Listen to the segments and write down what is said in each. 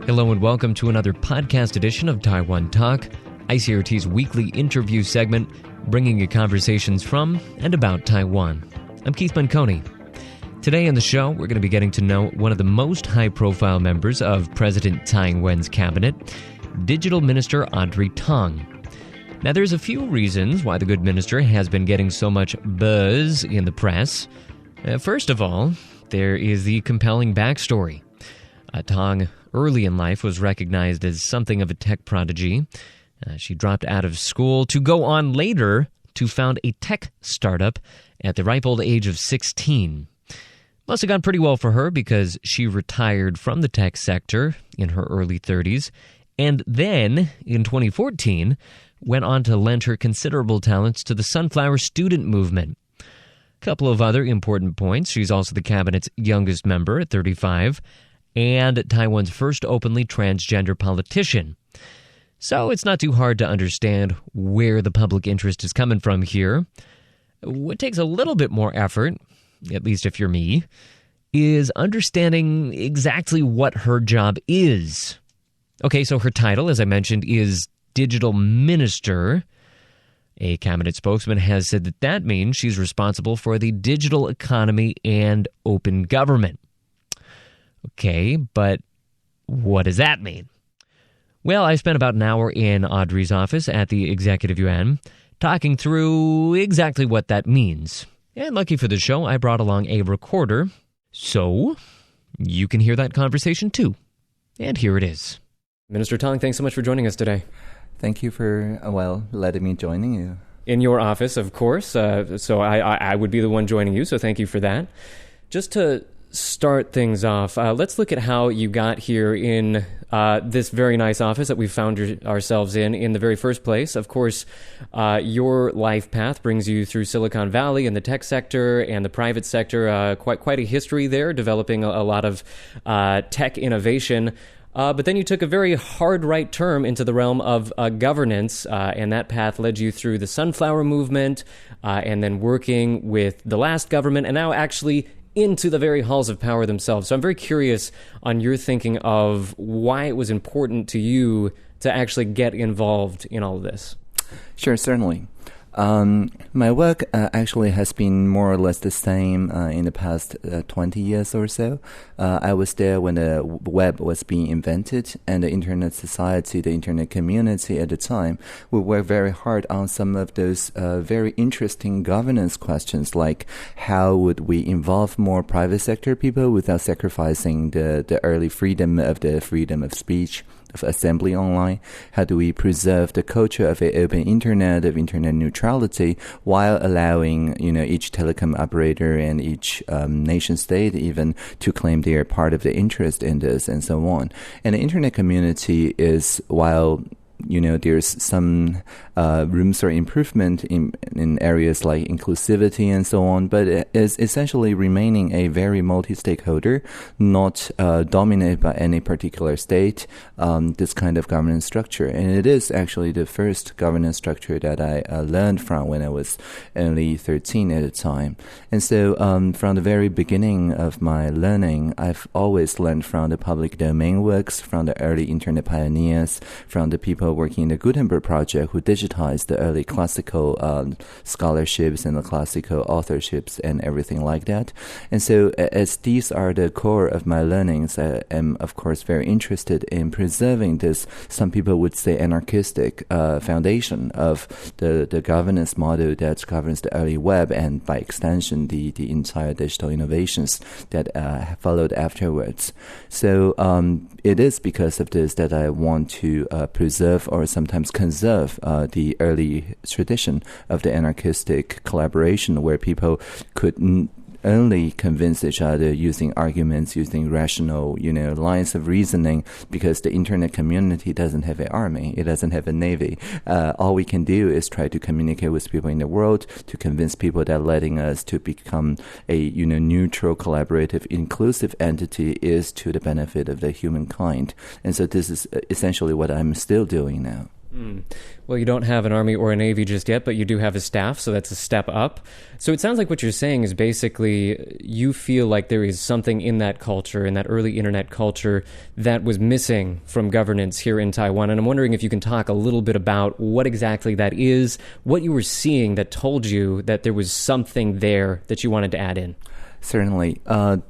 Hello and welcome to another podcast edition of Taiwan Talk, ICRT's weekly interview segment, bringing you conversations from and about Taiwan. I'm Keith Manconi. Today on the show, we're going to be getting to know one of the most high-profile members of President Tsai Ing-wen's cabinet, Digital Minister Audrey Tang. Now, there's a few reasons why the good minister has been getting so much buzz in the press. First of all, there is the compelling backstory. Tang, early in life, was recognized as something of a tech prodigy. She dropped out of school to go on later to found a tech startup at the ripe old age of 16. Must have gone pretty well for her because she retired from the tech sector in her early 30s, and then, in 2014, went on to lend her considerable talents to the Sunflower Student Movement. A couple of other important points. She's also the cabinet's youngest member at 35, and Taiwan's first openly transgender politician. So it's not too hard to understand where the public interest is coming from here. What takes a little bit more effort, at least if you're me, is understanding exactly what her job is. Okay, so her title, as I mentioned, is Digital Minister. A cabinet spokesman has said that means she's responsible for the digital economy and open government. Okay, but what does that mean? Well, I spent about an hour in Audrey's office at the Executive Yuan talking through exactly what that means. And lucky for the show, I brought along a recorder, so you can hear that conversation too. And here it is. Minister Tang, thanks so much for joining us today. Thank you for, letting me join you. In your office, of course. So I would be the one joining you, so thank you for that. Just to start things off, let's look at how you got here in this very nice office that we found ourselves in the very first place. Of course, your life path brings you through Silicon Valley and the tech sector and the private sector. Quite a history there, developing a lot of tech innovation. But then you took a very hard right turn into the realm of governance, and that path led you through the Sunflower Movement, and then working with the last government, and now actually into the very halls of power themselves. So I'm very curious on your thinking of why it was important to you to actually get involved in all of this. Sure, certainly. My work actually has been more or less the same in the past 20 years or so. I was there when the web was being invented, and the internet society, the internet community at the time, we worked very hard on some of those very interesting governance questions, like how would we involve more private sector people without sacrificing the early freedom of speech, of assembly online? How do we preserve the culture of an open internet, of internet neutrality, while allowing, each telecom operator and each nation state even to claim they are part of the interest in this, and so on. And the internet community is, while there's some rooms for improvement in areas like inclusivity and so on, but it is essentially remaining a very multi-stakeholder, not dominated by any particular state, this kind of governance structure. And it is actually the first governance structure that I learned from when I was only 13 at the time. And so from the very beginning of my learning, I've always learned from the public domain works, from the early internet pioneers, from the people working in the Gutenberg project who digitized the early classical scholarships and the classical authorships and everything like that. And so as these are the core of my learnings, I am, of course, very interested in preserving this, some people would say, anarchistic foundation of the governance model that governs the early web, and by extension, the entire digital innovations that followed afterwards. So it is because of this that I want to preserve or sometimes conserve the early tradition of the anarchistic collaboration, where people could only convince each other using arguments, using rational, lines of reasoning, because the internet community doesn't have an army, it doesn't have a navy. All we can do is try to communicate with people in the world to convince people that letting us to become a, neutral, collaborative, inclusive entity is to the benefit of the humankind. And so this is essentially what I'm still doing now. Well, you don't have an Army or a Navy just yet, but you do have a staff, so that's a step up. So it sounds like what you're saying is basically you feel like there is something in that culture, in that early internet culture, that was missing from governance here in Taiwan. And I'm wondering if you can talk a little bit about what exactly that is, what you were seeing that told you that there was something there that you wanted to add in. Certainly.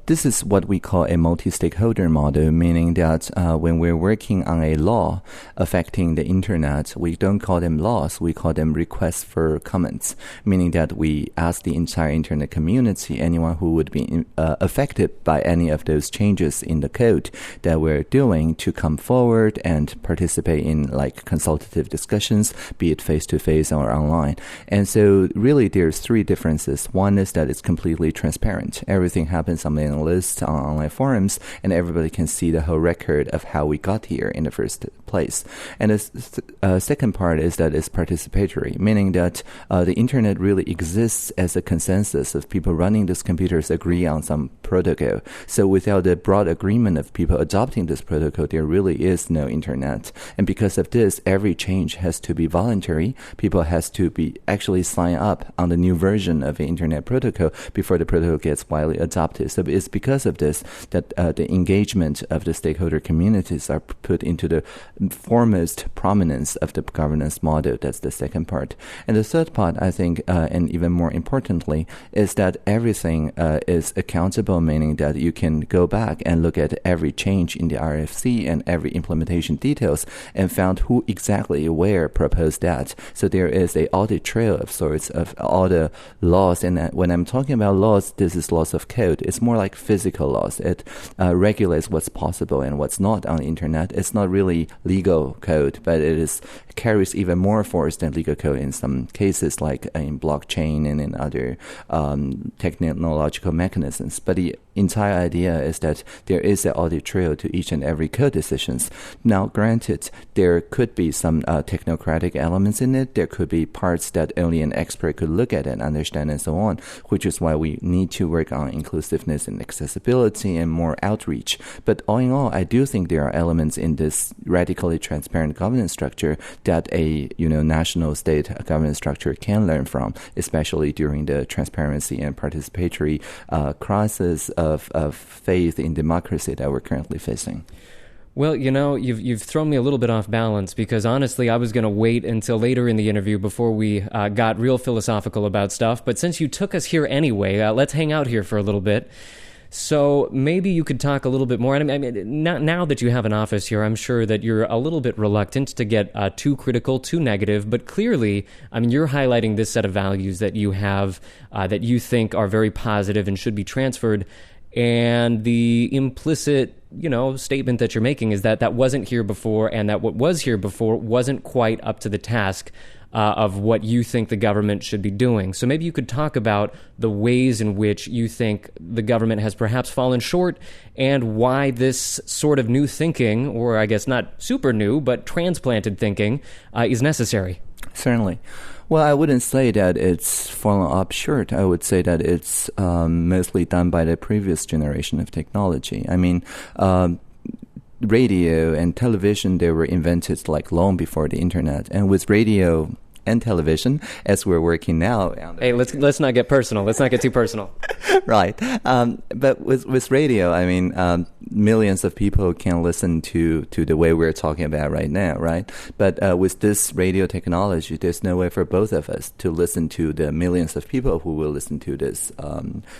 This is what we call a multi-stakeholder model, meaning that when we're working on a law affecting the internet, we don't call them laws, we call them requests for comments, meaning that we ask the entire internet community, anyone who would be affected by any of those changes in the code that we're doing, to come forward and participate in like consultative discussions, be it face-to-face or online. And so really there's three differences. One is that it's completely transparent. Everything happens on mailing lists, on online forums, and everybody can see the whole record of how we got here in the first place. And the second part is that it's participatory, meaning that the internet really exists as a consensus of people running these computers agree on some protocol. So without the broad agreement of people adopting this protocol, there really is no internet. And because of this, every change has to be voluntary. People has to be actually sign up on the new version of the internet protocol before the protocol gets widely adopted. So it's because of this that the engagement of the stakeholder communities are put into the foremost prominence of the governance model. That's the second part. And the third part, I think, and even more importantly, is that everything is accountable, meaning that you can go back and look at every change in the RFC and every implementation details and found who exactly where proposed that. So there is a audit trail of sorts of all the laws. And when I'm talking about laws, this is laws of code. It's more like physical laws. It regulates what's possible and what's not on the internet. It's not really legal code, but it carries even more force than legal code in some cases, like in blockchain and in other technological mechanisms. But the entire idea is that there is an audit trail to each and every code decisions. Now, granted, there could be some technocratic elements in it. There could be parts that only an expert could look at and understand and so on, which is why we need to work on inclusiveness and accessibility and more outreach. But all in all, I do think there are elements in this radically transparent governance structure that a national state governance structure can learn from, especially during the transparency and participatory crisis of faith in democracy that we're currently facing. Well, you've thrown me a little bit off balance because honestly, I was going to wait until later in the interview before we got real philosophical about stuff. But since you took us here anyway, let's hang out here for a little bit. So maybe you could talk a little bit more. I mean, now that you have an office here, I'm sure that you're a little bit reluctant to get too critical, too negative. But clearly, I mean, you're highlighting this set of values that you have that you think are very positive and should be transferred. And the implicit, statement that you're making is that wasn't here before, and that what was here before wasn't quite up to the task of what you think the government should be doing. So maybe you could talk about the ways in which you think the government has perhaps fallen short and why this sort of new thinking, or I guess not super new, but transplanted thinking, is necessary. Certainly. Well, I wouldn't say that it's fallen up short. I would say that it's mostly done by the previous generation of technology. I mean, radio and television, they were invented like long before the internet. And with radio and television, as we're working now. Hey, let's not get personal. Let's not get too personal. Right. But with radio, I mean, millions of people can listen to the way we're talking about right now, right? But with this radio technology, there's no way for both of us to listen to the millions of people who will listen to this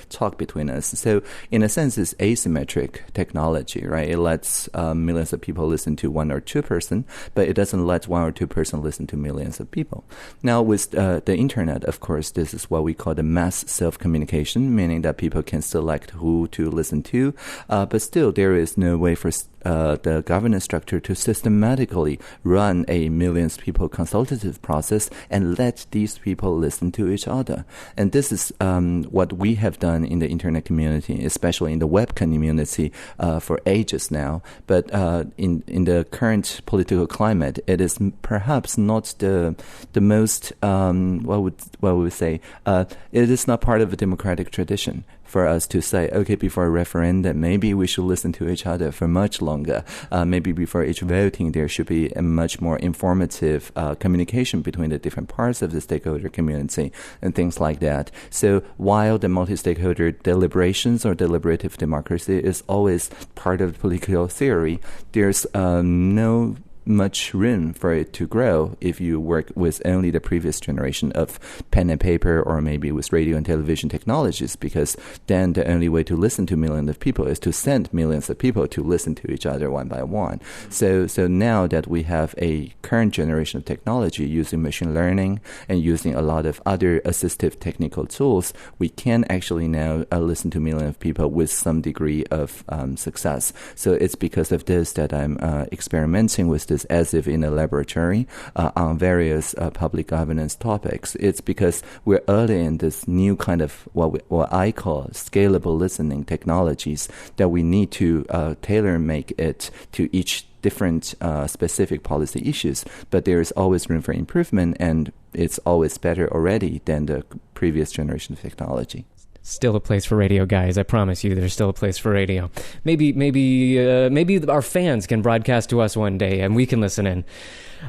talk between us. So in a sense, it's asymmetric technology, right? It lets millions of people listen to one or two person, but it doesn't let one or two person listen to millions of people. Now, with the internet, of course, this is what we call the mass self-communication, meaning that people can select who to listen to, but still there is no way for the governance structure to systematically run a millions people consultative process and let these people listen to each other. And this is what we have done in the internet community, especially in the web community for ages now. But in the current political climate, it is perhaps not the most what would we say? It is not part of a democratic tradition for us to say, okay, before a referendum, maybe we should listen to each other for much longer. Maybe before each voting, there should be a much more informative communication between the different parts of the stakeholder community and things like that. So while the multi-stakeholder deliberations or deliberative democracy is always part of political theory, there's no much room for it to grow if you work with only the previous generation of pen and paper or maybe with radio and television technologies, because then the only way to listen to millions of people is to send millions of people to listen to each other one by one. So now that we have a current generation of technology using machine learning and using a lot of other assistive technical tools, we can actually now listen to millions of people with some degree of success. So it's because of this that I'm experimenting with this as if in a laboratory on various public governance topics. It's because we're early in this new kind of what I call scalable listening technologies that we need to tailor-make it to each different specific policy issues. But there is always room for improvement, and it's always better already than the previous generation of technology. Still a place for radio, guys. I promise you, there's still a place for radio. Maybe our fans can broadcast to us one day, and we can listen in.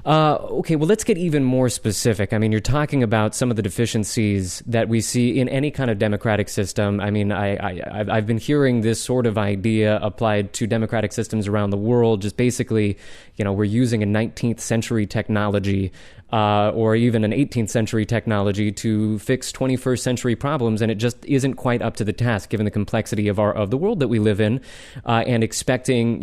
Okay, well, let's get even more specific. I mean, you're talking about some of the deficiencies that we see in any kind of democratic system. I mean, I've been hearing this sort of idea applied to democratic systems around the world. Just basically, we're using a 19th century technology or even an 18th century technology to fix 21st century problems, and it just isn't quite up to the task given the complexity of the world that we live in, and expecting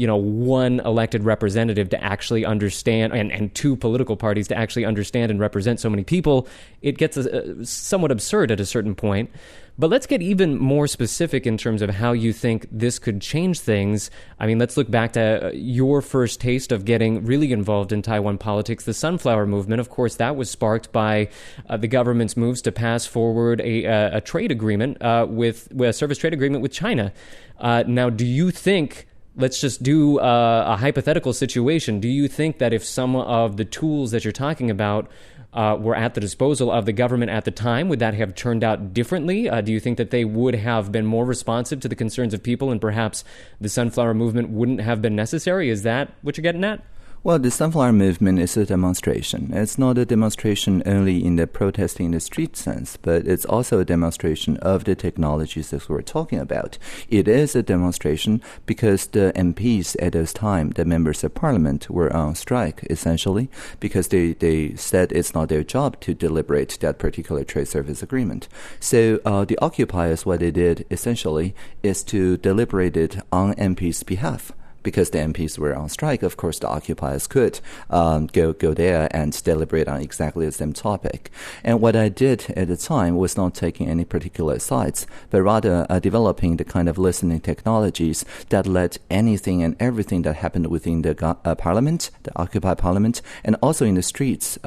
one elected representative to actually understand, and two political parties to actually understand and represent so many people, it gets somewhat absurd at a certain point. But let's get even more specific in terms of how you think this could change things. I mean, let's look back to your first taste of getting really involved in Taiwan politics, the Sunflower Movement. Of course, that was sparked by the government's moves to pass forward a trade agreement with a service trade agreement with China. Now, do you think, let's just do a hypothetical situation, do you think that if some of the tools that you're talking about were at the disposal of the government at the time, would that have turned out differently? Do you think that they would have been more responsive to the concerns of people and perhaps the Sunflower Movement wouldn't have been necessary? Is that what you're getting at? Well, the Sunflower Movement is a demonstration. It's not a demonstration only in the protesting in the street sense, but it's also a demonstration of the technologies that we're talking about. It is a demonstration because the MPs at this time, the members of parliament, were on strike, essentially, because they said it's not their job to deliberate that particular trade service agreement. So the occupiers, what they did, essentially, is to deliberate it on MPs' behalf. Because the MPs were on strike, of course, the occupiers could go there and deliberate on exactly the same topic. And what I did at the time was not taking any particular sides, but rather developing the kind of listening technologies that let anything and everything that happened within the parliament, the occupied parliament, and also in the streets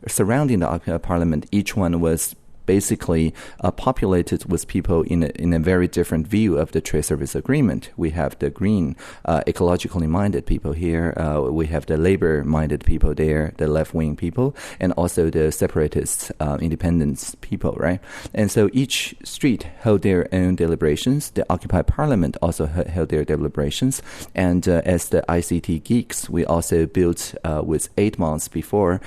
surrounding the occupied parliament, each one was basically populated with people in a very different view of the trade service agreement. We have the green, ecologically minded people here. We have the labor-minded people there, the left-wing people, and also the separatist, independence people, right? And so each street held their own deliberations. The occupied parliament also held their deliberations. And as the ICT geeks, we also built, with 8 months before,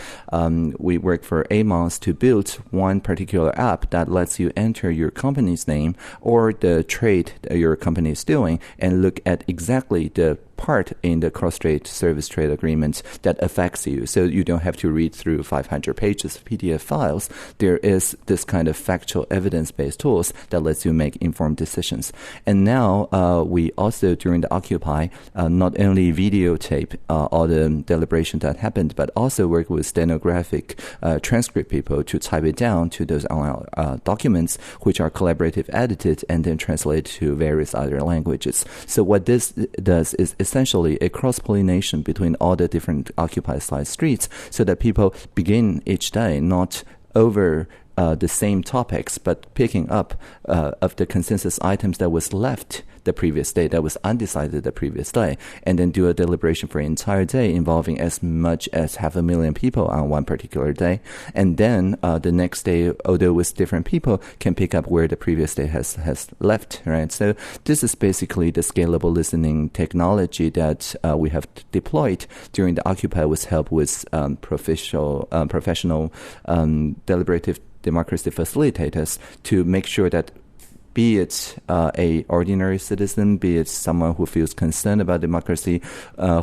we worked for 8 months to build one particular app that lets you enter your company's name or the trade that your company is doing and look at exactly the part in the cross-strait service trade agreement that affects you. So you don't have to read through 500 pages of PDF files. There is this kind of factual evidence-based tools that lets you make informed decisions. And now we also, during the Occupy, not only videotape all the deliberation that happened, but also work with stenographic transcript people to type it down to those online documents, which are collaborative edited and then translated to various other languages. So what this does is essentially a cross-pollination between all the different occupied side streets so that people begin each day not over the same topics, but picking up of the consensus items that was left the previous day, that was undecided the previous day, and then do a deliberation for an entire day involving as much as 500,000 people on one particular day. And then the next day, although with different people, can pick up where the previous day has left, right? So this is basically the scalable listening technology that we have deployed during the Occupy with help with professional deliberative democracy facilitators to make sure that be it a ordinary citizen, be it someone who feels concerned about democracy,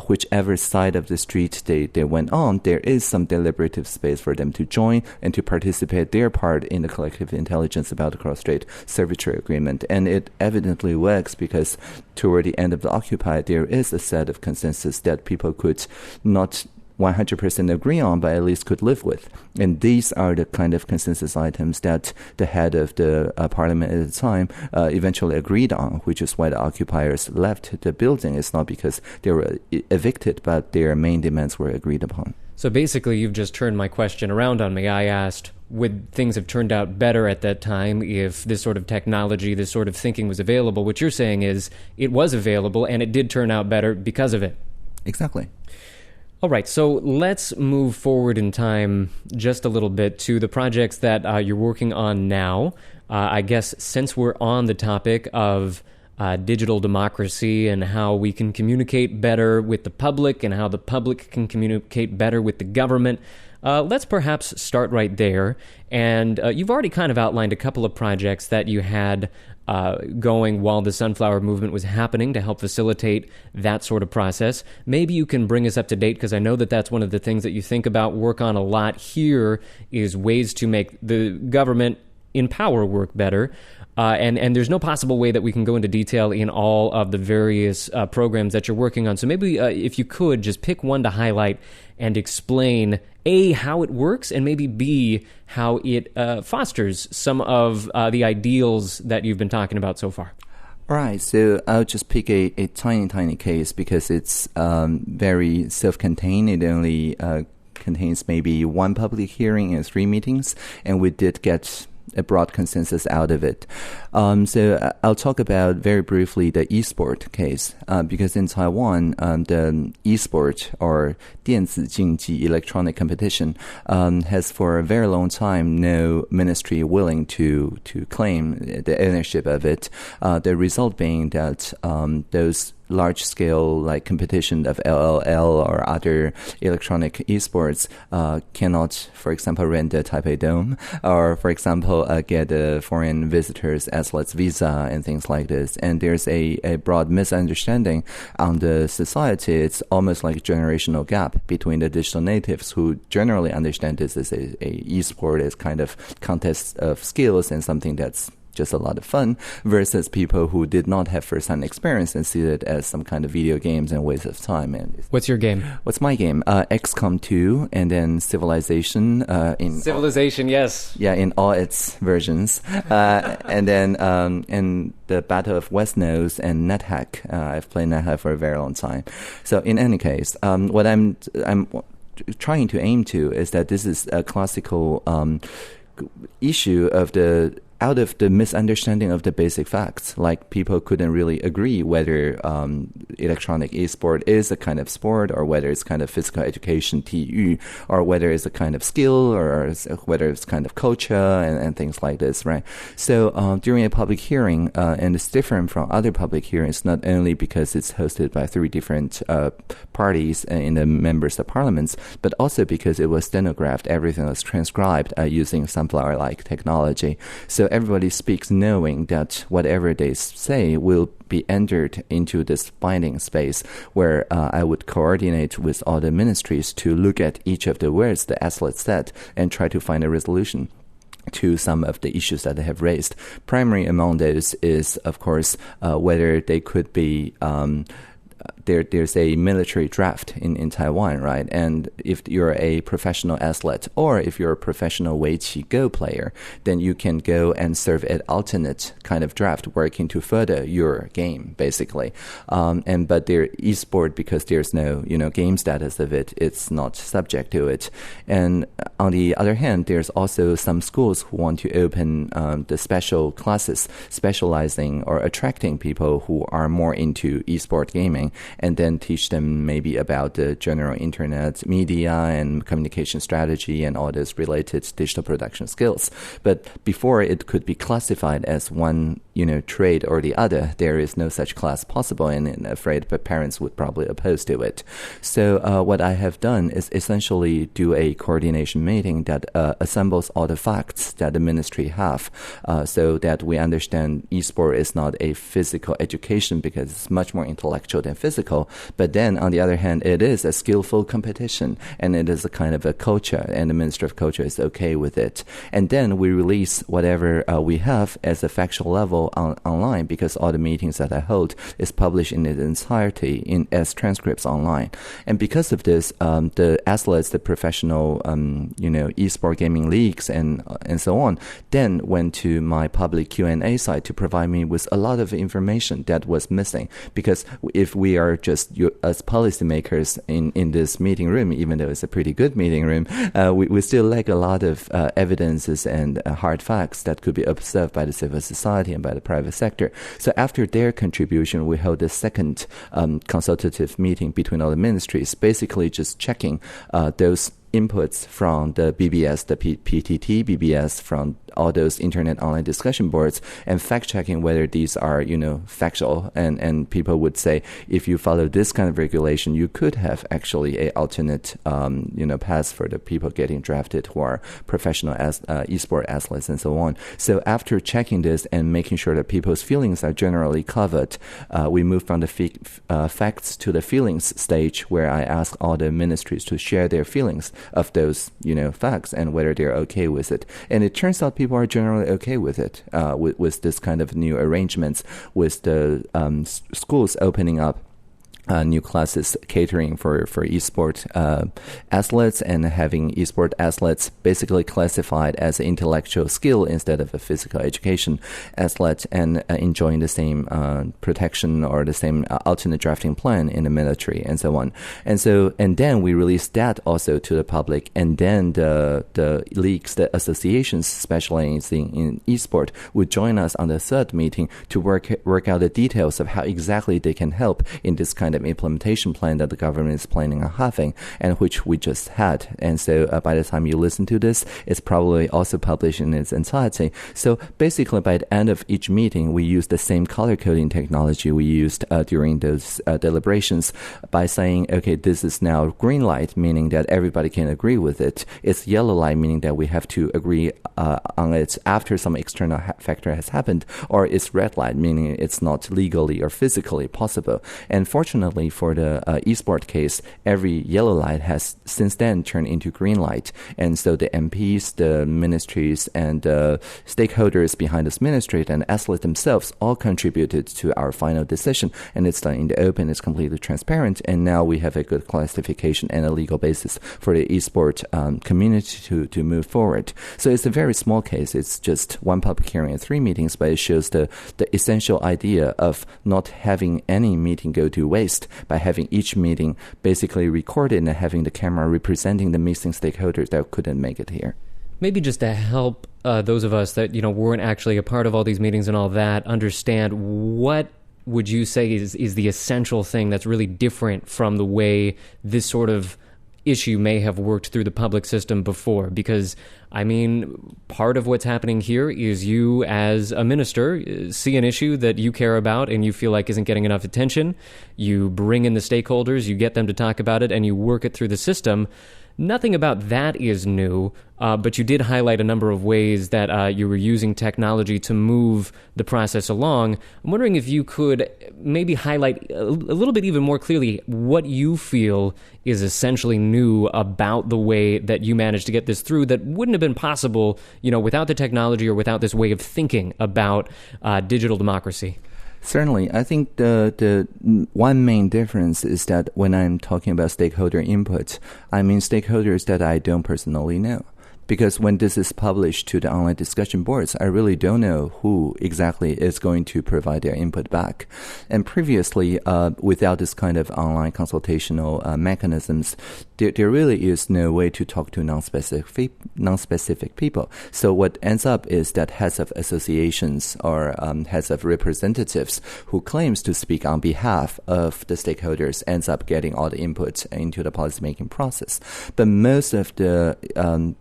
whichever side of the street they went on, there is some deliberative space for them to join and to participate their part in the collective intelligence about the cross-strait servitude agreement. And it evidently works because toward the end of the Occupy, there is a set of consensus that people could not 100% agree on, but at least could live with. And these are the kind of consensus items that the head of the parliament at the time eventually agreed on, which is why the occupiers left the building. It's not because they were evicted, but their main demands were agreed upon. So basically, you've just turned my question around on me. I asked, would things have turned out better at that time if this sort of technology, this sort of thinking was available? What you're saying is it was available, and it did turn out better because of it. Exactly. All right, so let's move forward in time just a little bit to the projects that you're working on now. I guess since we're on the topic of digital democracy and how we can communicate better with the public and how the public can communicate better with the government, let's perhaps start right there. And you've already kind of outlined a couple of projects that you had going while the Sunflower Movement was happening to help facilitate that sort of process. Maybe you can bring us up to date, because I know that that's one of the things that you think about, work on a lot here, is ways to make the government in power work better. And there's no possible way that we can go into detail in all of the various programs that you're working on. So maybe if you could just pick one to highlight and explain, A, how it works, and maybe B, how it fosters some of the ideals that you've been talking about so far. All right, so I'll just pick a tiny case because it's very self-contained. It only contains maybe one public hearing and 3 meetings, and we did get a broad consensus out of it. So I'll talk about very briefly the e-sport case, because in Taiwan, the e-sport or 电子竞技 electronic competition has for a very long time no ministry willing to claim the ownership of it. The result being that those large-scale like competition of LLL or other electronic esports cannot, for example, rent the Taipei Dome or, for example, get foreign visitors athletes visa and things like this. And there's a broad misunderstanding on the society. It's almost like a generational gap between the digital natives who generally understand this as a esport as kind of contest of skills and something that's just a lot of fun, versus people who did not have first-hand experience and see it as some kind of video games and waste of time. And what's your game? What's my game? XCOM 2, and then Civilization. Civilization, yes. Yeah, in all its versions. And then in the Battle of West Nose and NetHack. I've played NetHack for a very long time. So in any case, what I'm trying to aim to is that this is a classical issue of out of the misunderstanding of the basic facts. Like people couldn't really agree whether electronic e-sport is a kind of sport or whether it's kind of physical education, 体育, or whether it's a kind of skill or whether it's kind of culture and things like this, right? So during a public hearing, and it's different from other public hearings, not only because it's hosted by 3 different parties in the members of parliaments, but also because it was stenographed, everything was transcribed using sunflower-like technology. So everybody speaks knowing that whatever they say will be entered into this binding space where I would coordinate with all the ministries to look at each of the words the athlete said and try to find a resolution to some of the issues that they have raised. Primary among those is, of course, whether they could be there's a military draft in Taiwan, right? And if you're a professional athlete or if you're a professional Weiqi Go player, then you can go and serve an alternate kind of draft working to further your game, basically. But their esport, because there's no, game status of it, it's not subject to it. And on the other hand, there's also some schools who want to open the special classes specializing or attracting people who are more into esport gaming, and then teach them maybe about the general internet media and communication strategy and all those related digital production skills. But before it could be classified as one trade or the other, there is no such class possible, and I'm afraid the parents would probably oppose to it. So what I have done is essentially do a coordination meeting that assembles all the facts that the ministry have, so that we understand esport is not a physical education because it's much more intellectual than physical. But then on the other hand, it is a skillful competition, and it is a kind of a culture, and the Ministry of Culture is okay with it. And then we release whatever we have as a factual level online, because all the meetings that I hold is published in its entirety as transcripts online. And because of this, the athletes, the professional, esport gaming leagues and so on, then went to my public Q&A site to provide me with a lot of information that was missing. Because if we are just as policymakers in this meeting room, even though it's a pretty good meeting room, we still lack a lot of evidences and hard facts that could be observed by the civil society and by the private sector. So after their contribution, we held a second consultative meeting between all the ministries, basically just checking those inputs from the BBS, the PTT, BBS, from all those internet online discussion boards, and fact-checking whether these are, factual. And people would say, if you follow this kind of regulation, you could have actually a alternate, path for the people getting drafted who are professional esport athletes and so on. So after checking this and making sure that people's feelings are generally covered, we moved from the facts to the feelings stage, where I ask all the ministries to share their feelings of those, facts and whether they're okay with it. And it turns out people are generally okay with it, with this kind of new arrangements, with the schools opening up new classes catering for esport athletes, and having esport athletes basically classified as an intellectual skill instead of a physical education athlete, and enjoying the same protection or the same alternate drafting plan in the military and so on. And then we released that also to the public, and then the leagues, the associations specializing in esport would join us on the third meeting to work out the details of how exactly they can help in this kind of implementation plan that the government is planning on having, and which we just had. And so by the time you listen to this, it's probably also published in its entirety. So basically, by the end of each meeting, we use the same color coding technology we used during those deliberations, by saying, okay, this is now green light, meaning that everybody can agree with it. It's yellow light, meaning that we have to agree on it after some external factor has happened, or it's red light, meaning it's not legally or physically possible. And fortunately for the esport case, every yellow light has since then turned into green light. And so the MPs, the ministries, and stakeholders behind this ministry and athletes themselves all contributed to our final decision. And it's done in the open, it's completely transparent. And now we have a good classification and a legal basis for the esport community to move forward. So it's a very small case. It's just one public hearing and 3 meetings, but it shows the essential idea of not having any meeting go to waste, by having each meeting basically recorded and having the camera representing the missing stakeholders that couldn't make it here. Maybe just to help those of us that weren't actually a part of all these meetings and all that understand, what would you say is the essential thing that's really different from the way this sort of issue may have worked through the public system before? Because part of what's happening here is you as a minister see an issue that you care about and you feel like isn't getting enough attention. You bring in the stakeholders, you get them to talk about it, and you work it through the system. Nothing about that is new, but you did highlight a number of ways that you were using technology to move the process along. I'm wondering if you could maybe highlight a little bit even more clearly what you feel is essentially new about the way that you managed to get this through that wouldn't have been possible, without the technology or without this way of thinking about digital democracy. Certainly. I think the one main difference is that when I'm talking about stakeholder input, I mean stakeholders that I don't personally know. Because when this is published to the online discussion boards, I really don't know who exactly is going to provide their input back. And previously, without this kind of online consultational mechanisms, there really is no way to talk to non-specific people. So what ends up is that heads of associations or heads of representatives who claims to speak on behalf of the stakeholders ends up getting all the input into the policymaking process. But most of the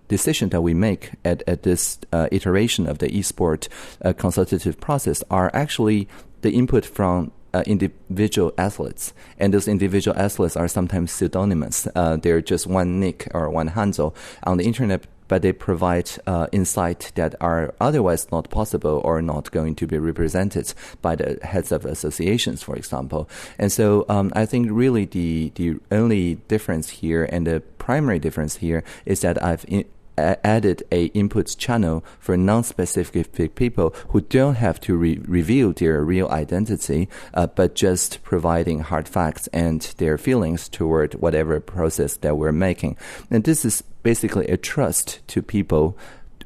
decisions that we make at this iteration of the e-sport consultative process are actually the input from individual athletes. And those individual athletes are sometimes pseudonymous. They're just one nick or one handle on the internet, but they provide insight that are otherwise not possible or not going to be represented by the heads of associations, for example. And so I think really the only difference here and the primary difference here is that I've added a input channel for non-specific people who don't have to reveal their real identity, but just providing hard facts and their feelings toward whatever process that we're making. And this is basically a trust to people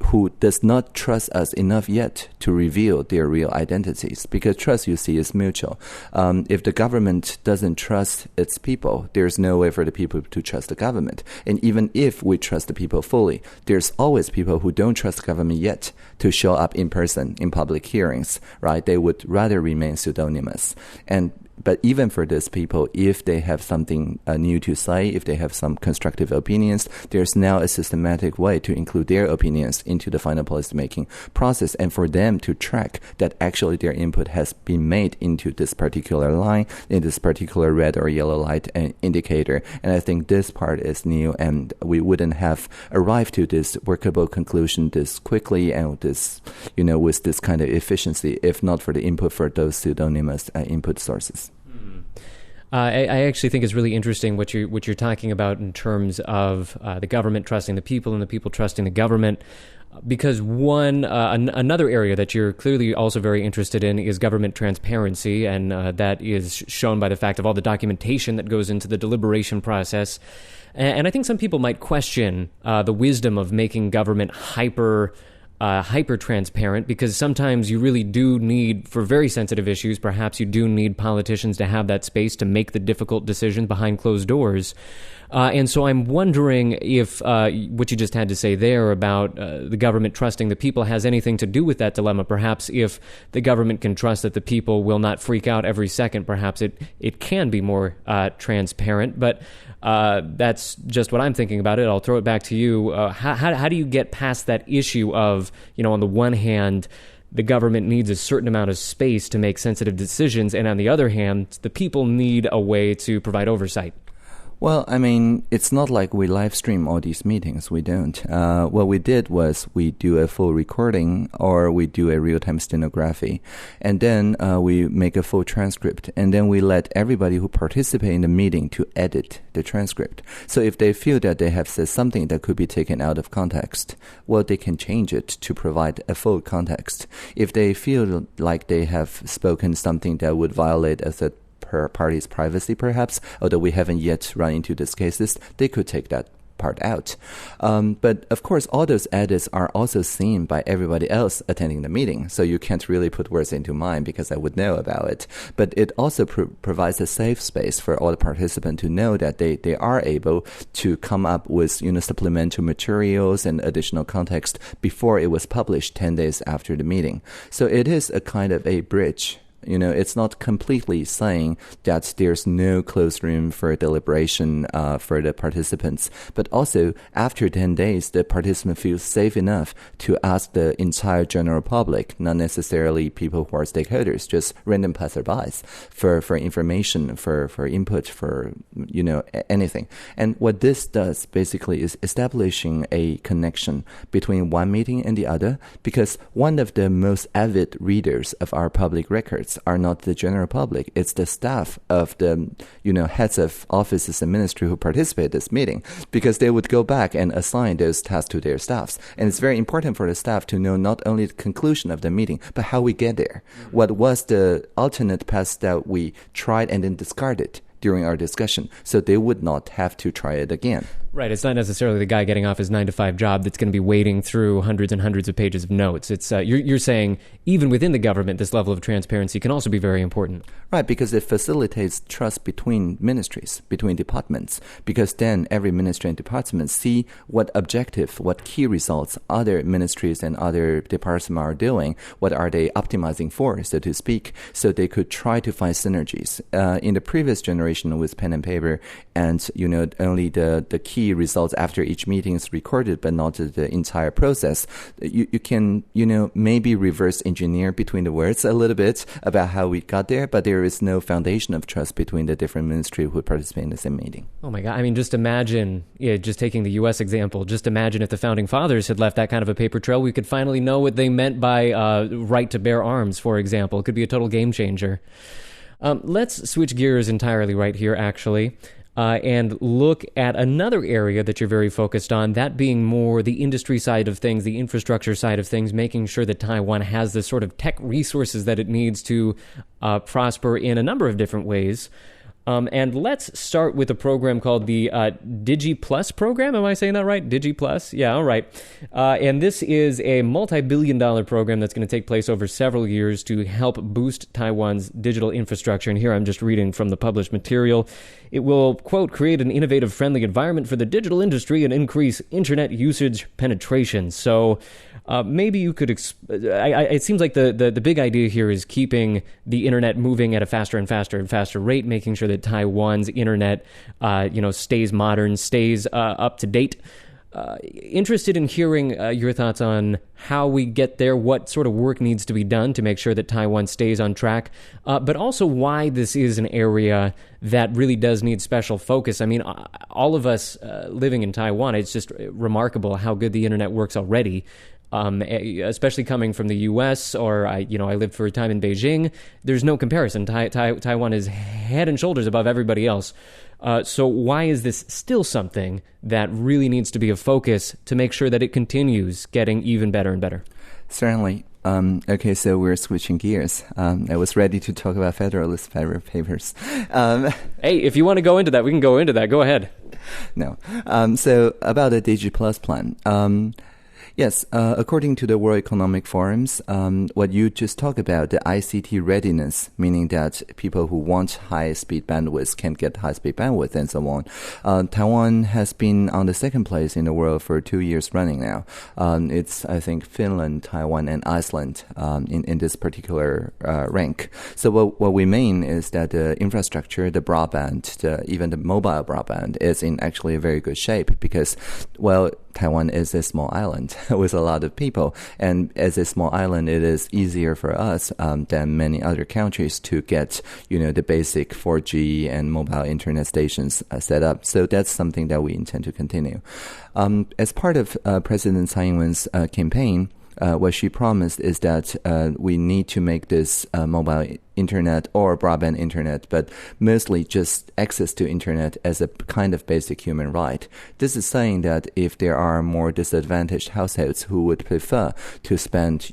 who does not trust us enough yet to reveal their real identities, because trust, you see, is mutual. If the government doesn't trust its people, there's no way for the people to trust the government. And even if we trust the people fully, there's always people who don't trust the government yet to show up in person in public hearings, right? They would rather remain pseudonymous. But even for these people, if they have something new to say, if they have some constructive opinions, there's now a systematic way to include their opinions into the final policymaking process, and for them to track that actually their input has been made into this particular line, in this particular red or yellow light indicator. And I think this part is new, and we wouldn't have arrived to this workable conclusion this quickly and this, with this kind of efficiency, if not for the input for those pseudonymous input sources. I actually think it's really interesting what you're talking about in terms of the government trusting the people and the people trusting the government, because another area that you're clearly also very interested in is government transparency, and that is shown by the fact of all the documentation that goes into the deliberation process. And I think some people might question the wisdom of making government hyper transparent, because sometimes you really do need, for very sensitive issues, perhaps you do need politicians to have that space to make the difficult decisions behind closed doors. And so I'm wondering if what you just had to say there about the government trusting the people has anything to do with that dilemma. Perhaps if the government can trust that the people will not freak out every second, perhaps it can be more transparent. But that's just what I'm thinking about it. I'll throw it back to you. How do you get past that issue of, on the one hand, the government needs a certain amount of space to make sensitive decisions, and on the other hand, the people need a way to provide oversight? Well, I mean, it's not like we live stream all these meetings. We don't. What we did was we do a full recording, or we do a real-time stenography, and then we make a full transcript, and then we let everybody who participate in the meeting to edit the transcript. So if they feel that they have said something that could be taken out of context, well, they can change it to provide a full context. If they feel like they have spoken something that would violate a third party's privacy, perhaps, although we haven't yet run into these cases, they could take that part out. But of course, all those edits are also seen by everybody else attending the meeting. So you can't really put words into mine because I would know about it. But it also provides a safe space for all the participants to know that they are able to come up with supplemental materials and additional context before it was published 10 days after the meeting. So it is a kind of a bridge. It's not completely saying that there's no closed room for deliberation for the participants, but also after 10 days, the participant feels safe enough to ask the entire general public, not necessarily people who are stakeholders, just random passerbys, for information, for input, for anything. And what this does basically is establishing a connection between one meeting and the other, because one of the most avid readers of our public records subjects are not the general public. It's the staff of the, heads of offices and ministry who participate in this meeting, because they would go back and assign those tasks to their staffs. And it's very important for the staff to know not only the conclusion of the meeting, but how we get there. What was the alternate path that we tried and then discarded during our discussion, so they would not have to try it again. Right. It's not necessarily the guy getting off his 9-to-5 job that's going to be wading through hundreds and hundreds of pages of notes. It's you're saying even within the government, this level of transparency can also be very important. Right, because it facilitates trust between ministries, between departments, because then every ministry and department see what objective, what key results other ministries and other departments are doing, what are they optimizing for, so to speak, so they could try to find synergies. In the previous generation with pen and paper, and only the key results after each meeting is recorded, but not the entire process. You can, maybe reverse engineer between the words a little bit about how we got there, but there is no foundation of trust between the different ministries who participate in the same meeting. Oh my God. I mean, just imagine, just taking the U.S. example, just imagine if the founding fathers had left that kind of a paper trail, we could finally know what they meant by right to bear arms, for example. It could be a total game changer. Let's switch gears entirely right here, actually. And look at another area that you're very focused on, that being more the industry side of things, the infrastructure side of things, making sure that Taiwan has the sort of tech resources that it needs to prosper in a number of different ways. And let's start with a program called the DigiPlus program. Am I saying that right? DigiPlus? Yeah, all right. And this is a multi-billion-dollar program that's going to take place over several years to help boost Taiwan's digital infrastructure. And here I'm just reading from the published material. It will, quote, create an innovative, friendly environment for the digital industry and increase internet usage penetration. So maybe you could... it seems like the big idea here is keeping the internet moving at a faster and faster and faster rate, making sure that Taiwan's internet, stays modern, stays up to date. Interested in hearing your thoughts on how we get there, what sort of work needs to be done to make sure that Taiwan stays on track, but also why this is an area that really does need special focus. I mean, all of us living in Taiwan, it's just remarkable how good the internet works already. Especially coming from the U.S., or I lived for a time in Beijing. There's no comparison. Taiwan is head and shoulders above everybody else. So why is this still something that really needs to be a focus to make sure that it continues getting even better and better? Certainly. Okay, so we're switching gears. I was ready to talk about Federalist Papers. Hey, if you want to go into that, we can go into that. Go ahead. No. So about the DigiPlus plan. Yes, according to the World Economic Forums, what you just talked about, the ICT readiness, meaning that people who want high-speed bandwidth can get high-speed bandwidth and so on. Taiwan has been on the second place in the world for 2 years running now. It's, I think, Finland, Taiwan, and Iceland in this particular rank. So what we mean is that the infrastructure, the broadband, even the mobile broadband is in actually a very good shape because, well, Taiwan is a small island with a lot of people. And as a small island, it is easier for us than many other countries to get, the basic 4G and mobile internet stations set up. So that's something that we intend to continue. As part of President Tsai Ing-wen's campaign, what she promised is that we need to make this mobile internet or broadband internet, but mostly just access to internet as a kind of basic human right. This is saying that if there are more disadvantaged households who would prefer to spend,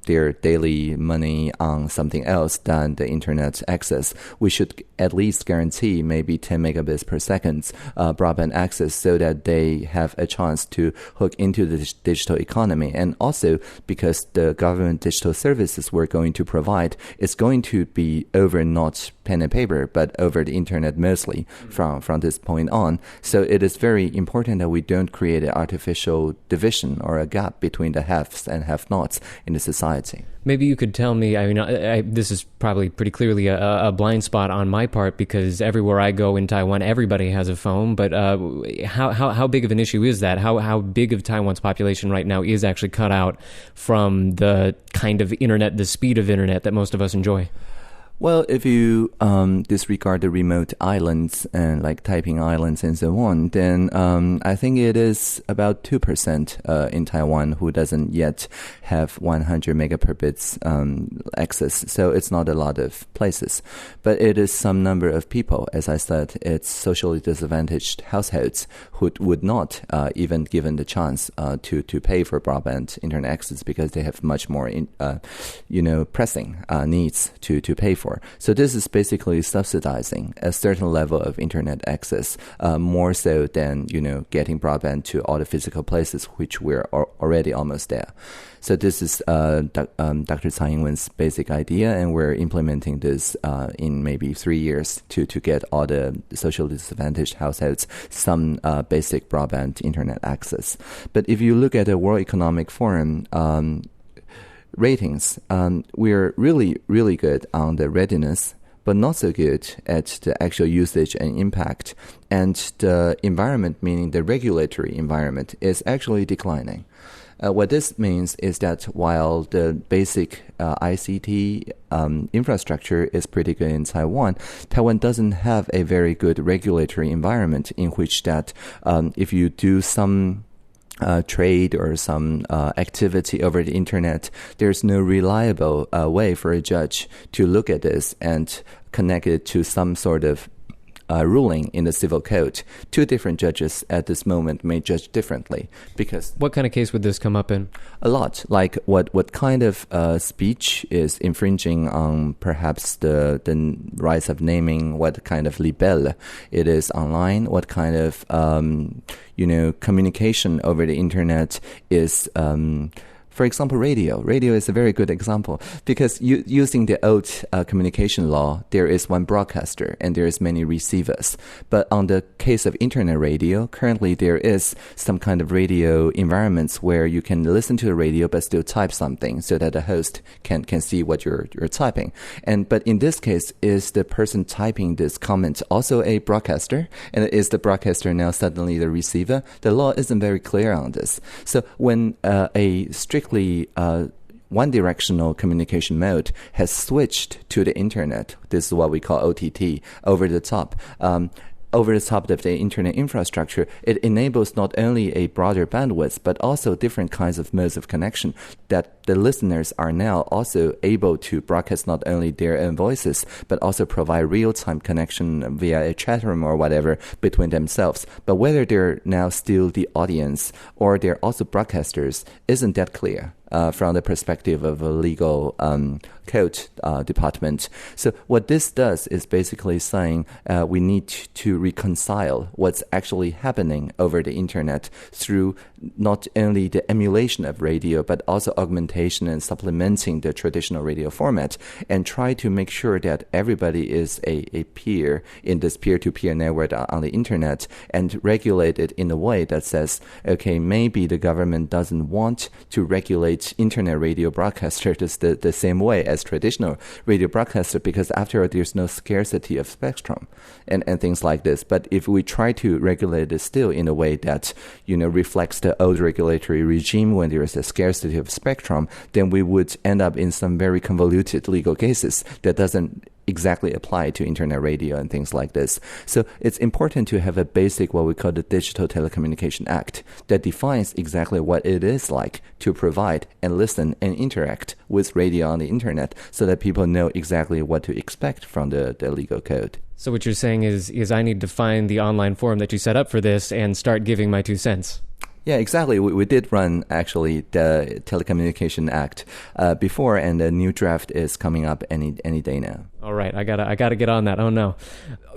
their daily money on something else than the internet access, we should at least guarantee maybe 10 megabits per second broadband access so that they have a chance to hook into the digital economy. And also because the government digital services we're going to provide is going to be over not pen and paper, but over the internet mostly from this point on. So it is very important that we don't create an artificial division or a gap between the haves and have-nots in the society. Maybe you could tell me, this is probably pretty clearly a blind spot on my part because everywhere I go in Taiwan, everybody has a phone, but how big of an issue is that? How big of Taiwan's population right now is actually cut out from the kind of internet, the speed of internet that most of us enjoy? Well, if you disregard the remote islands and like Taiping Islands and so on, then I think it is about 2% in Taiwan who doesn't yet have 100 megabits access. So it's not a lot of places, but it is some number of people. As I said, it's socially disadvantaged households who would not even given the chance to pay for broadband internet access because they have much more pressing needs to pay for. So this is basically subsidizing a certain level of internet access more so than getting broadband to all the physical places, which we're already almost there. So this is Dr. Tsai Ing-wen's basic idea, and we're implementing this in maybe 3 years to get all the socially disadvantaged households some basic broadband internet access. But if you look at the World Economic Forum ratings, we're really, really good on the readiness, but not so good at the actual usage and impact. And the environment, meaning the regulatory environment, is actually declining. What this means is that while the basic ICT infrastructure is pretty good in Taiwan, Taiwan doesn't have a very good regulatory environment in which that if you do some trade or some activity over the internet, there's no reliable way for a judge to look at this and connect it to some sort of ruling in the civil code. Two different judges at this moment may judge differently because... What kind of case would this come up in? A lot. Like what kind of speech is infringing on perhaps the rights of naming, what kind of libel it is online, what kind of communication over the internet is... For example, radio. Radio is a very good example because using the old communication law, there is one broadcaster and there is many receivers. But on the case of internet radio, currently there is some kind of radio environments where you can listen to the radio but still type something so that the host can see what you're typing. But in this case, is the person typing this comment also a broadcaster? And is the broadcaster now suddenly the receiver? The law isn't very clear on this. So when a strictly one-directional communication mode has switched to the internet. This is what we call OTT, over the top of the internet infrastructure. It enables not only a broader bandwidth, but also different kinds of modes of connection that the listeners are now also able to broadcast not only their own voices, but also provide real-time connection via a chat room or whatever between themselves. But whether they're now still the audience or they're also broadcasters isn't that clear. From the perspective of a legal code department. So what this does is basically saying we need to reconcile what's actually happening over the internet through not only the emulation of radio, but also augmentation and supplementing the traditional radio format, and try to make sure that everybody is a peer in this peer-to-peer network on the internet, and regulate it in a way that says, okay, maybe the government doesn't want to regulate internet radio broadcaster the same way as traditional radio broadcaster, because after all, there's no scarcity of spectrum and things like this. But if we try to regulate it still in a way that reflects the old regulatory regime when there is a scarcity of spectrum, then we would end up in some very convoluted legal cases that doesn't exactly apply to internet radio and things like this. So it's important to have a basic, what we call the Digital Telecommunication Act, that defines exactly what it is like to provide and listen and interact with radio on the internet, so that people know exactly what to expect from the legal code. So what you're saying is I need to find the online forum that you set up for this and start giving my 2 cents. Yeah, exactly. We did run, actually, the Telecommunication Act before, and the new draft is coming up any day now. All right, I gotta get on that. Oh no!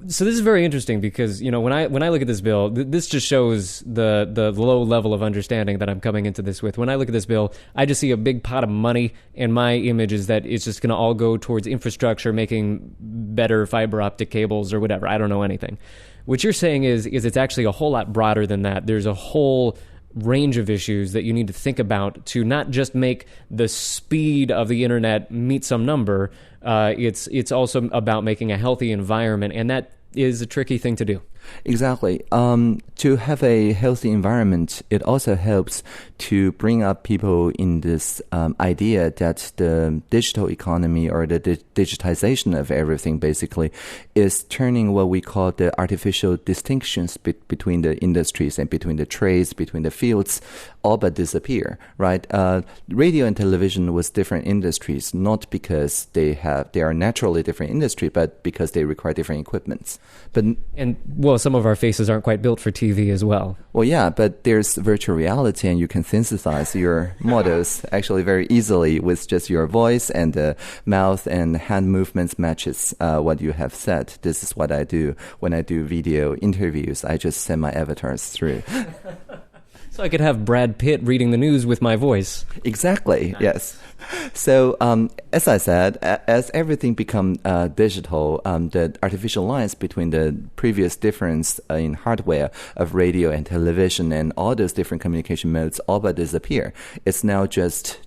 So this is very interesting because when I look at this bill, this just shows the low level of understanding that I'm coming into this with. When I look at this bill, I just see a big pot of money, and my image is that it's just going to all go towards infrastructure, making better fiber optic cables or whatever. I don't know anything. What you're saying is it's actually a whole lot broader than that. There's a whole range of issues that you need to think about to not just make the speed of the internet meet some number. It's also about making a healthy environment, and that is a tricky thing to do. Exactly. To have a healthy environment, it also helps to bring up people in this idea that the digital economy or the digitization of everything basically is turning what we call the artificial distinctions between the industries and between the trades, between the fields, all but disappear, right? Radio and television was different industries, not because they are naturally different industry, but because they require different equipments. Well, some of our faces aren't quite built for TV as well. Well, yeah, but there's virtual reality, and you can synthesize your models actually very easily with just your voice, and the mouth and hand movements matches what you have said. This is what I do when I do video interviews. I just send my avatars through. So I could have Brad Pitt reading the news with my voice. Exactly, nice. Yes. So, as I said, as everything become digital, the artificial lines between the previous difference in hardware of radio and television and all those different communication modes all but disappear. It's now just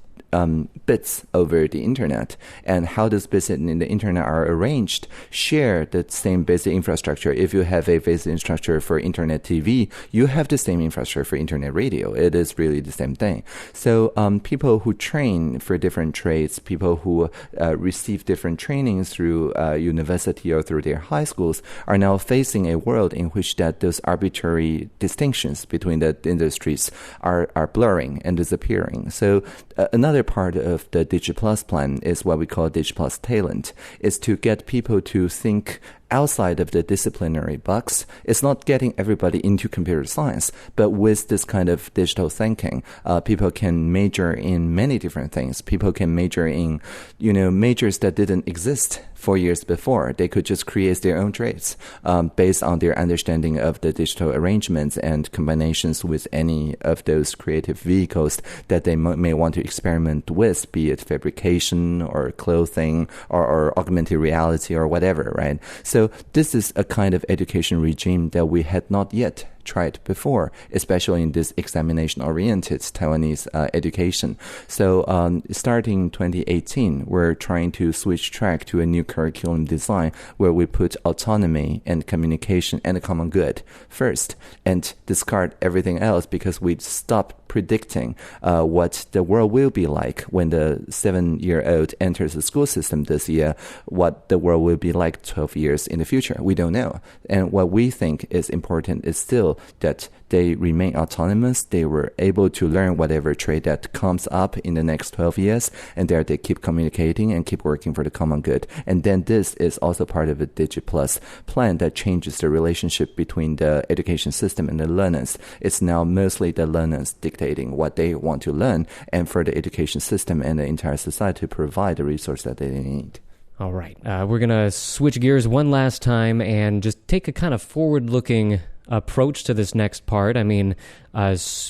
bits over the internet, and how those bits in the internet are arranged share the same basic infrastructure. If you have a basic infrastructure for internet TV, you have the same infrastructure for internet radio. It is really the same thing. So people who train for different trades, people who receive different trainings through university or through their high schools are now facing a world in which that those arbitrary distinctions between the industries are blurring and disappearing. So another part of the DigiPlus plan is what we call DigiPlus Talent, is to get people to think outside of the disciplinary box. It's not getting everybody into computer science, but with this kind of digital thinking, people can major in many different things. People can major in, majors that didn't exist 4 years before. They could just create their own trades based on their understanding of the digital arrangements and combinations with any of those creative vehicles that they may want to experiment with, be it fabrication or clothing or augmented reality or whatever, right? So this is a kind of education regime that we had not yet tried before, especially in this examination-oriented Taiwanese education. So starting 2018, we're trying to switch track to a new curriculum design where we put autonomy and communication and the common good first and discard everything else because we stop predicting what the world will be like when the 7-year-old enters the school system this year, what the world will be like 12 years in the future. We don't know. And what we think is important is still that they remain autonomous. They were able to learn whatever trade that comes up in the next 12 years, and there they keep communicating and keep working for the common good. And then this is also part of a DigiPlus plan that changes the relationship between the education system and the learners. It's now mostly the learners dictating what they want to learn, and for the education system and the entire society to provide the resource that they need. All right. We're going to switch gears one last time and just take a kind of forward-looking approach to this next part. I mean,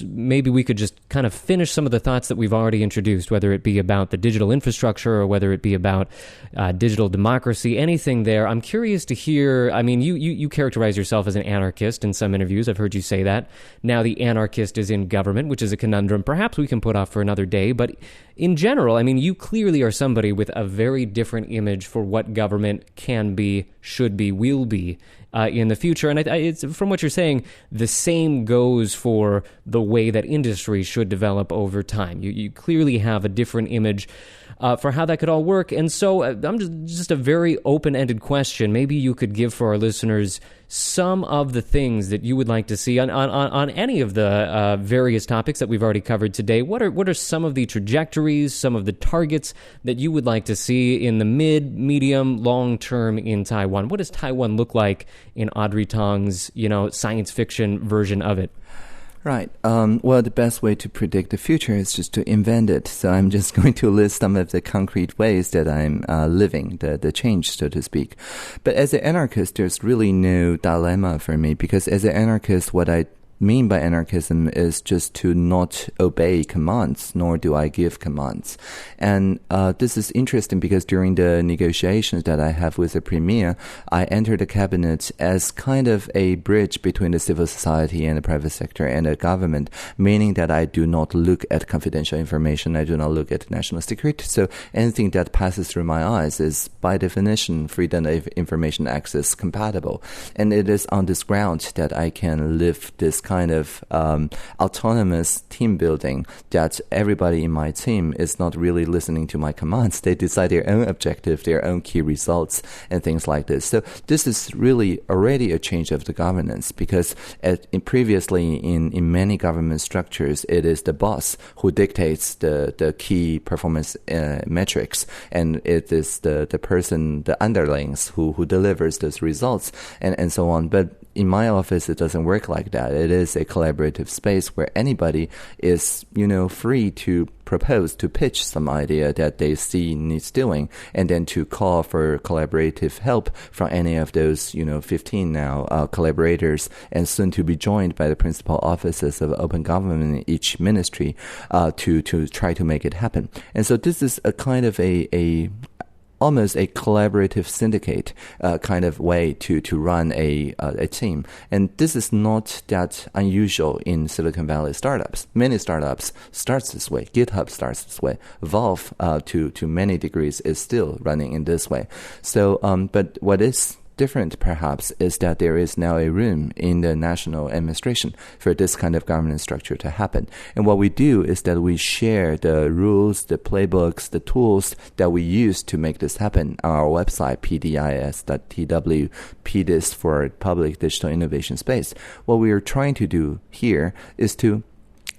maybe we could just kind of finish some of the thoughts that we've already introduced, whether it be about the digital infrastructure or whether it be about digital democracy, anything there. I'm curious to hear, I mean, you characterize yourself as an anarchist in some interviews. I've heard you say that. Now the anarchist is in government, which is a conundrum perhaps we can put off for another day. But in general, I mean, you clearly are somebody with a very different image for what government can be, should be, will be in the future. And it's, from what you're saying, the same goes for the way that industry should develop over time. You clearly have a different image for how that could all work. And so I'm just a very open-ended question. Maybe you could give for our listeners some of the things that you would like to see on any of the various topics that we've already covered today. What are some of the trajectories, some of the targets that you would like to see in the mid, medium, long term in Taiwan? What does Taiwan look like in Audrey Tang's, science fiction version of it? Right. Well, the best way to predict the future is just to invent it. So I'm just going to list some of the concrete ways that I'm living the change, so to speak. But as an anarchist, there's really no dilemma for me, because as an anarchist, what I mean by anarchism is just to not obey commands, nor do I give commands. And this is interesting because during the negotiations that I have with the premier, I entered the cabinet as kind of a bridge between the civil society and the private sector and the government, meaning that I do not look at confidential information, I do not look at national security. So anything that passes through my eyes is by definition freedom of information access compatible. And it is on this ground that I can live this kind of autonomous team building, that everybody in my team is not really listening to my commands. They decide their own objective, their own key results, and things like this. So this is really already a change of the governance, because previously in many government structures, it is the boss who dictates the key performance metrics, and it is the person, the underlings, who delivers those results, and so on. But in my office, it doesn't work like that. It is a collaborative space where anybody is, free to propose, to pitch some idea that they see needs doing, and then to call for collaborative help from any of those, 15 now collaborators, and soon to be joined by the principal offices of open government in each ministry to try to make it happen. And so this is a kind of almost a collaborative syndicate kind of way to run a team. And this is not that unusual in Silicon Valley startups. Many startups starts this way. GitHub starts this way. Valve, to many degrees, is still running in this way. So, but what is different, perhaps, is that there is now a room in the national administration for this kind of governance structure to happen. And what we do is that we share the rules, the playbooks, the tools that we use to make this happen on our website, pdis.tw, PDIS for Public Digital Innovation Space. What we are trying to do here is to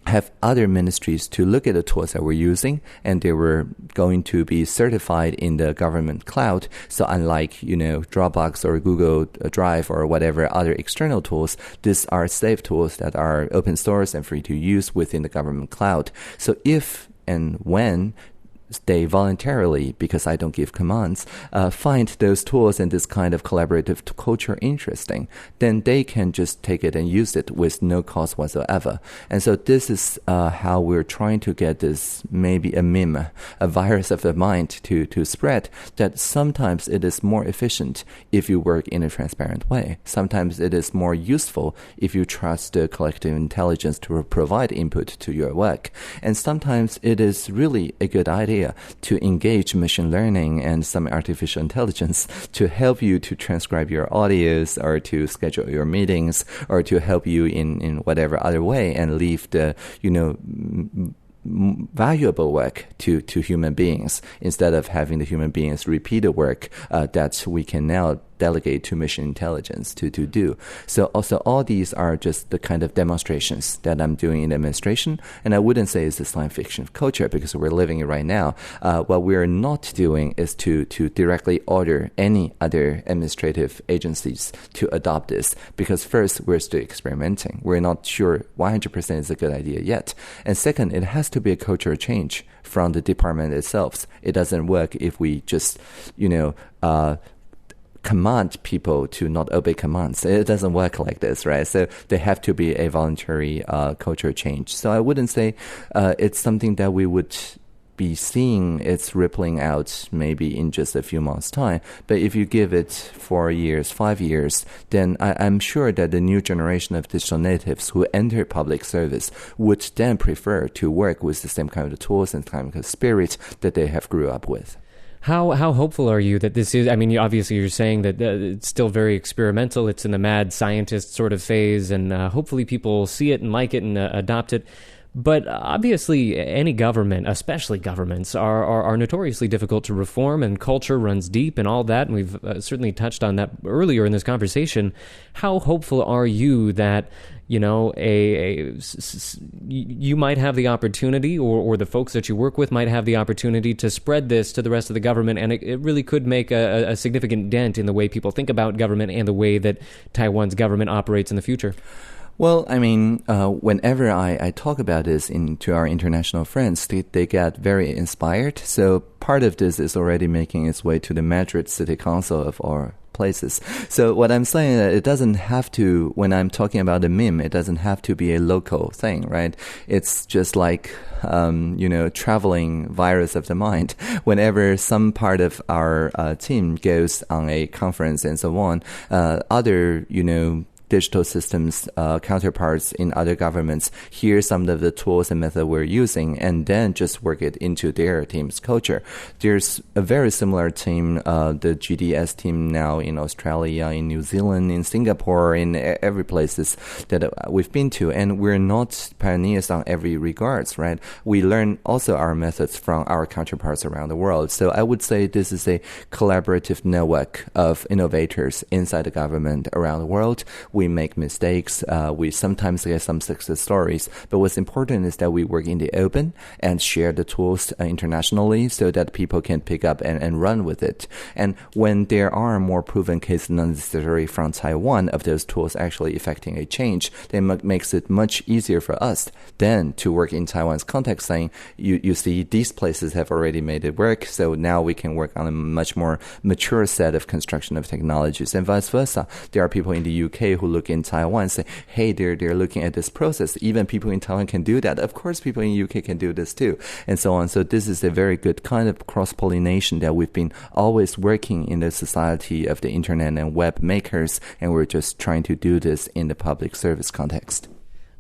have other ministries to look at the tools that we're using, and they were going to be certified in the government cloud. So unlike, Dropbox or Google Drive or whatever other external tools, these are safe tools that are open source and free to use within the government cloud. So if and when they voluntarily, because I don't give commands, find those tools and this kind of collaborative culture interesting, then they can just take it and use it with no cost whatsoever. And so this is how we're trying to get this, maybe a meme, a virus of the mind to spread, that sometimes it is more efficient if you work in a transparent way. Sometimes it is more useful if you trust the collective intelligence to provide input to your work. And sometimes it is really a good idea to engage machine learning and some artificial intelligence to help you to transcribe your audios, or to schedule your meetings, or to help you in whatever other way, and leave the, valuable work to human beings, instead of having the human beings repeat the work that we can now delegate to machine intelligence to do. So also all these are just the kind of demonstrations that I'm doing in administration, and I wouldn't say it's a science fiction culture, because we're living it right now. What we're not doing is to directly order any other administrative agencies to adopt this, because first, we're still experimenting. We're not sure 100% is a good idea yet. And second, it has to be a cultural change from the department itself. It doesn't work if we just, command people to not obey commands. It doesn't work like this, right? So there have to be a voluntary cultural change. So I wouldn't say it's something that we would be seeing it's rippling out maybe in just a few months' time. But if you give it 4 years, 5 years, then I'm sure that the new generation of digital natives who enter public service would then prefer to work with the same kind of tools and kind of spirit that they have grew up with. How hopeful are you that this is, obviously you're saying that it's still very experimental, it's in the mad scientist sort of phase, and hopefully people see it and like it and adopt it. But obviously any government, especially governments, are notoriously difficult to reform, and culture runs deep and all that, and we've certainly touched on that earlier in this conversation. How hopeful are you that you might have the opportunity, or the folks that you work with might have the opportunity to spread this to the rest of the government, and it really could make a significant dent in the way people think about government and the way that Taiwan's government operates in the future? Well, whenever I talk about this to our international friends, they get very inspired. So part of this is already making its way to the Madrid City Council of our places. So what I'm saying is it doesn't have to, when I'm talking about a meme, it doesn't have to be a local thing, right? It's just like, traveling virus of the mind. Whenever some part of our team goes on a conference and so on, other, digital systems counterparts in other governments hear some of the tools and methods we're using and then just work it into their team's culture. There's a very similar team, the GDS team now in Australia, in New Zealand, in Singapore, in every places that we've been to, and we're not pioneers on every regards, right? We learn also our methods from our counterparts around the world. So I would say this is a collaborative network of innovators inside the government around the world. We make mistakes. We sometimes get some success stories. But what's important is that we work in the open and share the tools internationally so that people can pick up and run with it. And when there are more proven cases, not necessarily from Taiwan, of those tools actually effecting a change, then it makes it much easier for us then to work in Taiwan's context, saying, you see, these places have already made it work, so now we can work on a much more mature set of construction of technologies. And vice versa. There are people in the UK who look in Taiwan and say, hey, they're looking at this process. Even people in Taiwan can do that. Of course, people in the UK can do this too, and so on. So this is a very good kind of cross-pollination that we've been always working in the society of the internet and web makers, and we're just trying to do this in the public service context.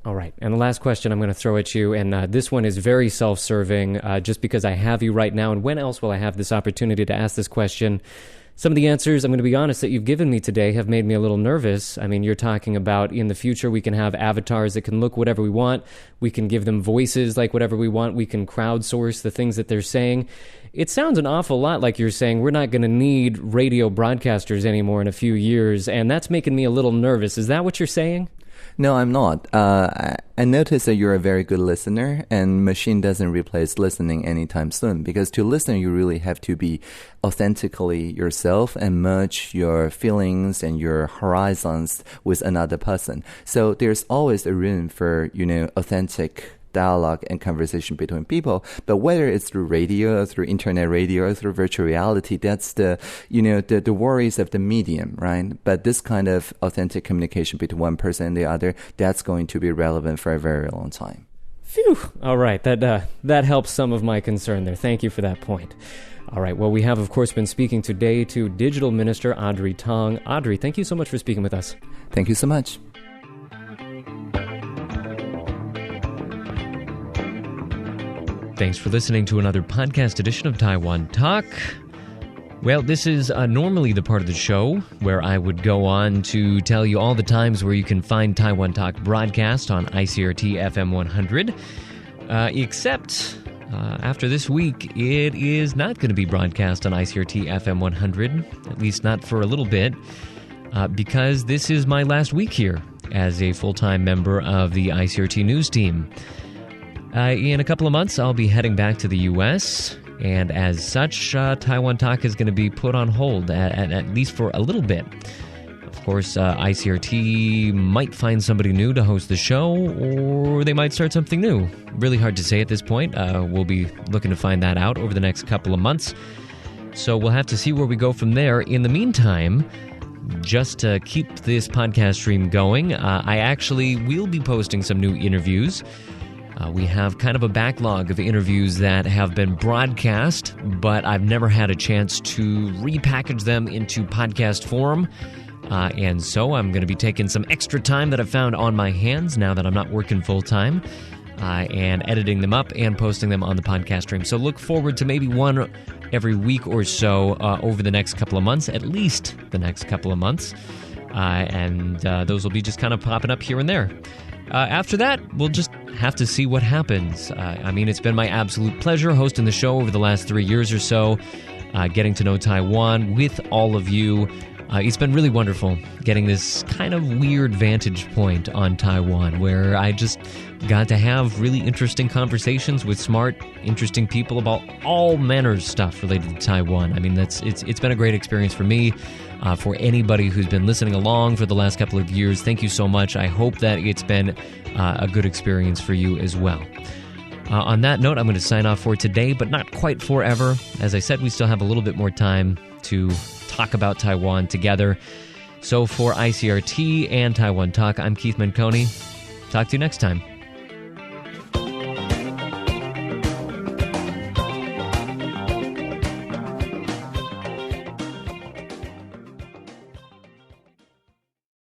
All right. And the last question I'm going to throw at you, and this one is very self-serving, just because I have you right now, and when else will I have this opportunity to ask this question? Some of the answers, I'm going to be honest, that you've given me today have made me a little nervous. I mean, you're talking about in the future we can have avatars that can look whatever we want. We can give them voices like whatever we want. We can crowdsource the things that they're saying. It sounds an awful lot like you're saying we're not going to need radio broadcasters anymore in a few years, and that's making me a little nervous. Is that what you're saying? No, I'm not. I notice that you're a very good listener, and machine doesn't replace listening anytime soon, because to listen, you really have to be authentically yourself and merge your feelings and your horizons with another person. So there's always a room for, authentic dialogue and conversation between people. But whether it's through radio or through internet radio or through virtual reality, that's the worries of the medium, right? But this kind of authentic communication between one person and the other, that's going to be relevant for a very long time. Phew. All right. That helps some of my concern there. Thank you for that point. All right. Well, we have, of course, been speaking today to Digital Minister Audrey Tang. Audrey, thank you so much for speaking with us. Thank you so much. Thanks for listening to another podcast edition of Taiwan Talk. Well, this is normally the part of the show where I would go on to tell you all the times where you can find Taiwan Talk broadcast on ICRT FM 100. Except after this week, it is not going to be broadcast on ICRT FM 100, at least not for a little bit, because this is my last week here as a full-time member of the ICRT News team. In a couple of months, I'll be heading back to the U.S., and as such, Taiwan Talk is going to be put on hold, at least for a little bit. Of course, ICRT might find somebody new to host the show, or they might start something new. Really hard to say at this point. We'll be looking to find that out over the next couple of months. So we'll have to see where we go from there. In the meantime, just to keep this podcast stream going, I actually will be posting some new interviews. We have kind of a backlog of interviews that have been broadcast, but I've never had a chance to repackage them into podcast form. And so I'm going to be taking some extra time that I've found on my hands now that I'm not working full-time, and editing them up and posting them on the podcast stream. So look forward to maybe one every week or so over the next couple of months, at least the next couple of months. And those will be just kind of popping up here and there. After that, we'll just have to see what happens. I mean, it's been my absolute pleasure hosting the show over the last 3 years or so, getting to know Taiwan with all of you. It's been really wonderful getting this kind of weird vantage point on Taiwan, where I just got to have really interesting conversations with smart, interesting people about all manners of stuff related to Taiwan. I mean, it's been a great experience for me. For anybody who's been listening along for the last couple of years, thank you so much. I hope that it's been a good experience for you as well. On that note, I'm going to sign off for today, but not quite forever. As I said, we still have a little bit more time to talk about Taiwan together. So for ICRT and Taiwan Talk, I'm Keith Manconi. Talk to you next time.